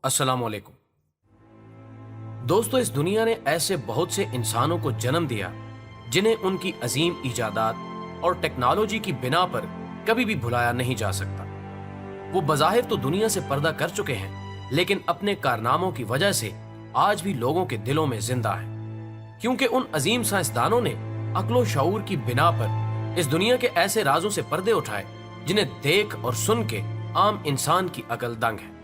अस्सलाम वालेकुम। दोस्तों, इस दुनिया ने ऐसे बहुत से इंसानों को जन्म दिया जिन्हें उनकी अजीम इजादात और टेक्नोलॉजी की बिना पर कभी भी भुलाया नहीं जा सकता। वो बज़ाहिर तो दुनिया से पर्दा कर चुके हैं, लेकिन अपने कारनामों की वजह से आज भी लोगों के दिलों में जिंदा हैं, क्योंकि उन अजीम साइंसदानों ने अक्लो शऊर की बिना पर इस दुनिया के ऐसे राजों से पर्दे उठाए जिन्हें देख और सुन के आम इंसान की अकल दंग है।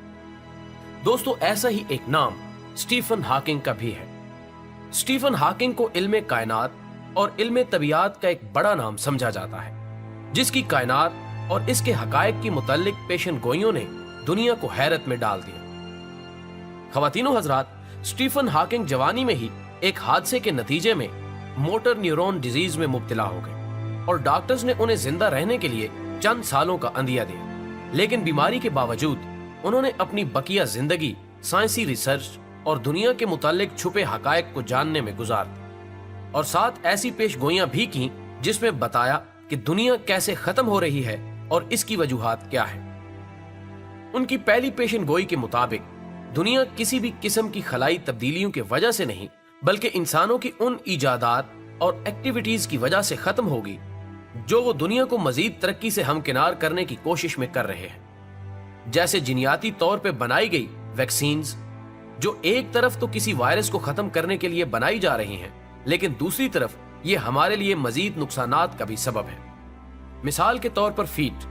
दोस्तों, ऐसा ही एक नाम स्टीफन हॉकिंग का भी है। स्टीफन हॉकिंग को इल्मे कायनात और इल्मे तबीयत का एक बड़ा नाम समझा जाता है, जिसकी कायनात और इसके हकायक की मुतल्लिक पेशन गोइयों ने दुनिया को हैरत में डाल दिया। ख़वातीनो हजरात, स्टीफन हॉकिंग जवानी में ही एक हादसे के नतीजे में मोटर न्यूरॉन डिजीज में मुब्तला हो गए और डॉक्टर्स ने उन्हें जिंदा रहने के लिए चंद सालों का अंदिया दिया, लेकिन बीमारी के बावजूद उन्होंने अपनी बकिया जिंदगी साइंसी रिसर्च और दुनिया के मुतालिक छुपे हकायक को जानने में गुजार दी और साथ ऐसी पेशगोइयां भी की जिसमें बताया कि दुनिया कैसे खत्म हो रही है और इसकी वजूहात क्या है। उनकी पहली पेशन गोई के मुताबिक दुनिया किसी भी किस्म की खलाई तब्दीलियों की वजह से नहीं, बल्कि इंसानों की उन इजादात और एक्टिविटीज की वजह से खत्म होगी जो वो दुनिया को मजीद तरक्की से हमकिनार करने की कोशिश में कर रहे हैं। जैसे जिनियाती तौर पे बनाई गई वैक्सीन्स, जो एक तरफ तो किसी वायरस को खत्म करने के लिए बनाई जा रही हैं, लेकिन दूसरी तरफ ये हमारे लिए मजीद नुकसानात का भी सबब है। मिसाल के तौर पर फीट,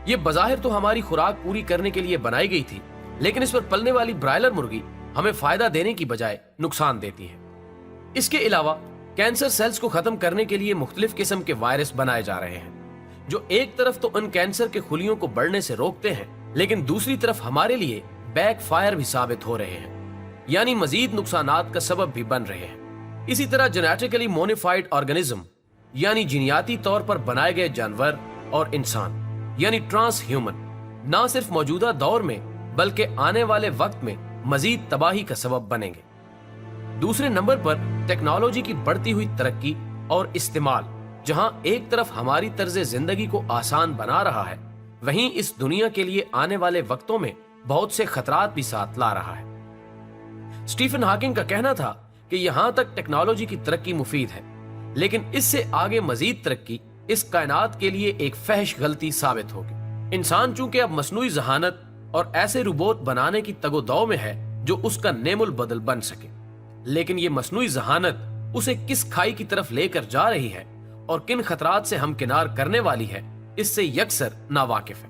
ये बज़ाहिर तो हमारी खुराक पूरी करने के लिए बनाई गई थी, लेकिन इस पर पलने वाली ब्रायलर मुर्गी हमें फायदा देने की बजाय नुकसान देती है। इसके अलावा कैंसर सेल्स को खत्म करने के लिए मुख्तलिफ किस्म के वायरस बनाए जा रहे हैं, जो एक तरफ तो उन कैंसर के खुलियों को बढ़ने से रोकते हैं, लेकिन दूसरी तरफ हमारे लिए बैक फायर भी साबित हो रहे हैं, यानी मजीद नुकसानात का सबब भी बन रहे हैं। इसी तरह जेनेटिकली मॉडिफाइड ऑर्गेनिज्म यानी जिनियाती तौर पर बनाए गए जानवर और इंसान यानी ट्रांस ह्यूमन न सिर्फ मौजूदा दौर में बल्कि आने वाले वक्त में मजीद तबाही का सबब बनेंगे। दूसरे नंबर पर टेक्नोलॉजी की बढ़ती हुई तरक्की और इस्तेमाल, जहां एक तरफ हमारी तर्ज जिंदगी को आसान बना रहा है, वहीं इस दुनिया के लिए आने वाले वक्तों में बहुत से खतरात भी साथ ला रहा है। स्टीफन हॉकिंग का कहना था कि यहां तक टेक्नोलॉजी की तरक्की मुफीद है, लेकिन इससे आगे मजीद तरक्की इस कायनात के लिए एक फहश गलती साबित होगी। इंसान चूंकि अब मसनूई जहानत और ऐसे रोबोट बनाने की तगोदौ में है जो उसका नेमुल बदल बन सके, लेकिन ये मसनूई जहानत उसे किस खाई की तरफ लेकर जा रही है और किन खतरात से हमकिनार करने वाली है, इससे यकसर नावाकिफ है।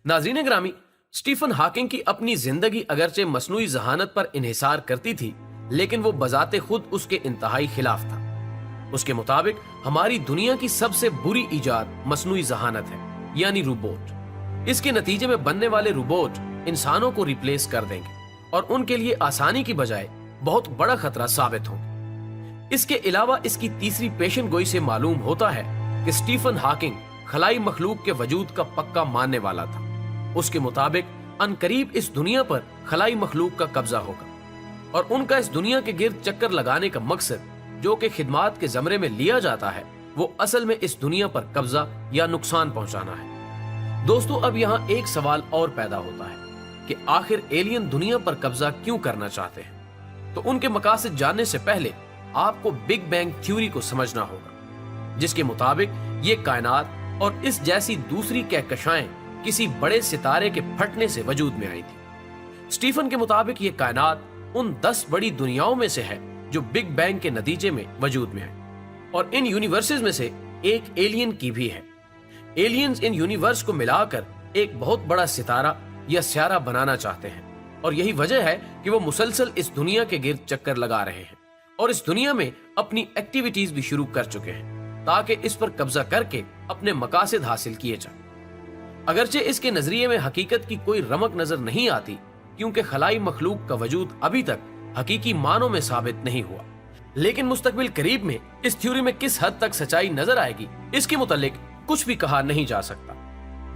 नाज़रीन ग्रामी, स्टीफन हॉकिंग की अपनी जिंदगी अगरचे मसनूई जहानत पर इन्हिसार करती थी, लेकिन वो बजाते खुद उसके इंतहाई खिलाफ था। उसके मुताबिक हमारी दुनिया की सबसे बुरी इजाद मसनूई जहानत है, यानी रोबोट। इसके नतीजे में बनने वाले रोबोट इंसानों को रिप्लेस कर देंगे और उनके लिए आसानी की बजाय बहुत बड़ा खतरा साबित होंगे। इसके अलावा इसकी तीसरी पेशन गोई से मालूम होता है कि स्टीफन हॉकिंग खलाई मखलूक के वजूद का पक्का मानने वाला था। उसके मुताबिक अनकरीब इस दुनिया पर खलाई मखलूक का कब्जा होगा और उनका इस दुनिया के गिर्द चक्कर लगाने का मकसद, जो कि खिदमात के जमरे में लिया जाता है, वो असल में इस दुनिया पर कब्जा या नुकसान पहुंचाना है। दोस्तों, अब यहाँ एक सवाल और पैदा होता है कि आखिर एलियन दुनिया पर कब्जा क्यों करना चाहते हैं। तो उनके मकासद जानने से पहले आपको बिग बैंग थ्योरी को समझना होगा, जिसके मुताबिक ये कायनात और इस जैसी दूसरी कहकशाएं किसी बड़े सितारे के फटने से वजूद में आई थी। स्टीफन के मुताबिक ये कायनात उन 10 बड़ी दुनियाओं में से है जो बिग बैंग के नतीजे में वजूद में आई, और इन यूनिवर्सेस में से एक एलियन की भी है। एलियंस इन यूनिवर्स को मिलाकर एक बहुत बड़ा सितारा या स्यारा बनाना चाहते हैं, और यही वजह है कि वो मुसलसल इस दुनिया के गिर्द चक्कर लगा रहे हैं और इस दुनिया में अपनी एक्टिविटीज भी शुरू कर चुके हैं, ताकि इस पर कब्जा करके अपने मकासद हासिल किए जाएं। अगरचे इसके नजरिए में हकीकत की कोई रमक नजर नहीं आती, क्योंकि खलाई मखलूक का वजूद अभी तक हकीकी मानों में साबित नहीं हुआ, लेकिन मुस्तकबिल करीब में इस थ्योरी में किस हद तक सच्चाई नजर आएगी, इसके मुतालिक कुछ भी कहा नहीं जा सकता।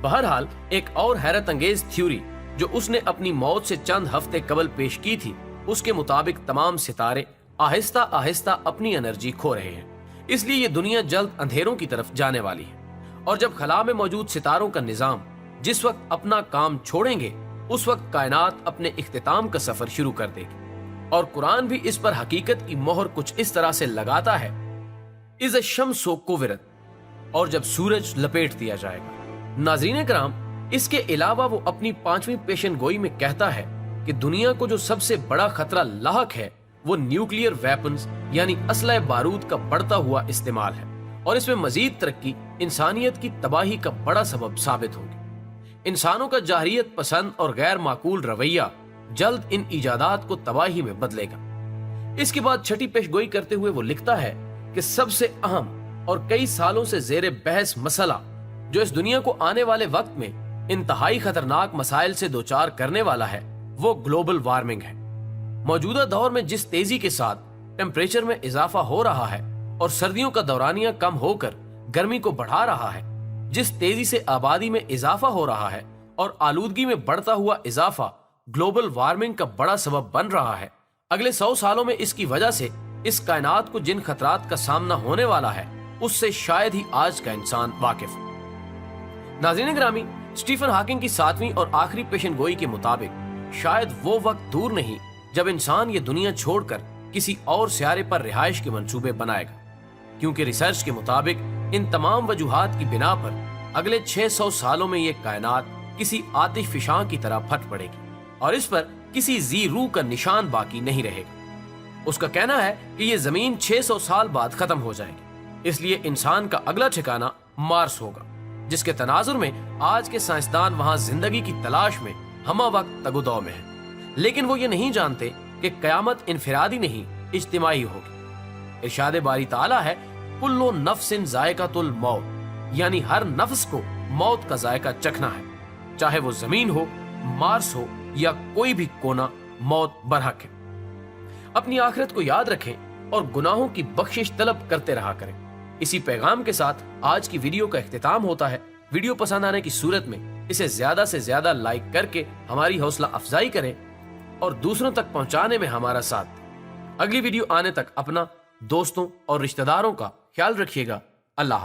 बहरहाल, एक और हैरत अंगेज थ्योरी जो उसने अपनी मौत से चंद हफ्ते कबल पेश की थी, उसके मुताबिक तमाम सितारे आहिस्ता आहिस्ता अपनी एनर्जी खो रहे हैं, इसलिए ये दुनिया जल्द अंधेरों की तरफ जाने वाली है। और जब खला में मौजूद सितारों का निजाम जिस वक्त अपना काम छोड़ेंगे, اس وقت کائنات اپنے اختتام کا سفر شروع کر دے گی، اور قرآن بھی اس پر حقیقت کی مہر کچھ اس طرح سے لگاتا ہے، اذا الشمس کورت، اور جب سورج لپیٹ دیا جائے گا۔ ناظرین کرام، اس کے علاوہ وہ اپنی 5ویں پیشن گوئی میں کہتا ہے کہ دنیا کو جو سب سے بڑا خطرہ لاحق ہے وہ نیوکلیئر ویپنز یعنی اسلحہ بارود کا بڑھتا ہوا استعمال ہے، اور اس میں مزید ترقی انسانیت کی تباہی کا بڑا سبب ثابت ہوگی۔ انسانوں کا جاہریت پسند اور غیر معقول رویہ جلد ان ایجادات کو تباہی میں بدلے گا۔ اس کے بعد 6ٹھی پیشگوئی کرتے ہوئے وہ لکھتا ہے کہ سب سے اہم اور کئی سالوں سے زیر بحث مسئلہ جو اس دنیا کو آنے والے وقت میں انتہائی خطرناک مسائل سے دوچار کرنے والا ہے وہ گلوبل وارمنگ ہے۔ موجودہ دور میں جس تیزی کے ساتھ ٹیمپریچر میں اضافہ ہو رہا ہے اور سردیوں کا دورانیہ کم ہو کر گرمی کو بڑھا رہا ہے، جس تیزی سے آبادی میں اضافہ ہو رہا ہے اور آلودگی میں بڑھتا ہوا اضافہ گلوبل وارمنگ کا بڑا سبب بن رہا ہے، اگلے 100 سالوں میں اس کی وجہ سے اس کائنات کو جن خطرات کا سامنا ہونے والا ہے اس سے شاید ہی آج کا انسان واقف ہے۔ ناظرین گرامی، اسٹیفن ہاکنگ کی 7ویں اور آخری پیشن گوئی کے مطابق شاید وہ وقت دور نہیں جب انسان یہ دنیا چھوڑ کر کسی اور سیارے پر رہائش کے منصوبے بنائے گا، کیونکہ ریسرچ کے مطابق ان تمام وجوہات کی بنا پر اگلے 600 سالوں میں یہ کائنات کسی آتش فشاں کی طرح پھٹ پڑے گی اور اس پر کسی ذی روح کا نشان باقی نہیں رہے گا۔ اس کا کہنا ہے کہ یہ زمین 600 سال بعد ختم ہو جائے گی، اس لیے انسان کا اگلا ٹھکانہ مارس ہوگا، جس کے تناظر میں آج کے سائنسدان وہاں زندگی کی تلاش میں ہمہ وقت تگ و دو میں ہیں، لیکن وہ یہ نہیں جانتے کہ قیامت انفرادی نہیں اجتماعی ہوگی۔ ارشاد باری تعالیٰ ہے، کل نفس ذائقۃ الموت، یعنی ہر نفس کو موت کا ذائقہ چکھنا ہے، چاہے وہ زمین ہو، مارس ہو یا کوئی بھی کونا، موت برحق ہے۔ اپنی آخرت کو یاد رکھیں اور گناہوں کی بخشش طلب کرتے رہا کریں۔ اسی پیغام کے ساتھ آج کی ویڈیو کا اختتام ہوتا ہے۔ ویڈیو پسند آنے کی صورت میں اسے زیادہ سے زیادہ لائک کر کے ہماری حوصلہ افزائی کریں اور دوسروں تک پہنچانے میں ہمارا ساتھ دیں۔ اگلی ویڈیو آنے تک اپنا، دوستوں اور رشتہ داروں کا خیال رکھیے گا۔ اللہ حافظ۔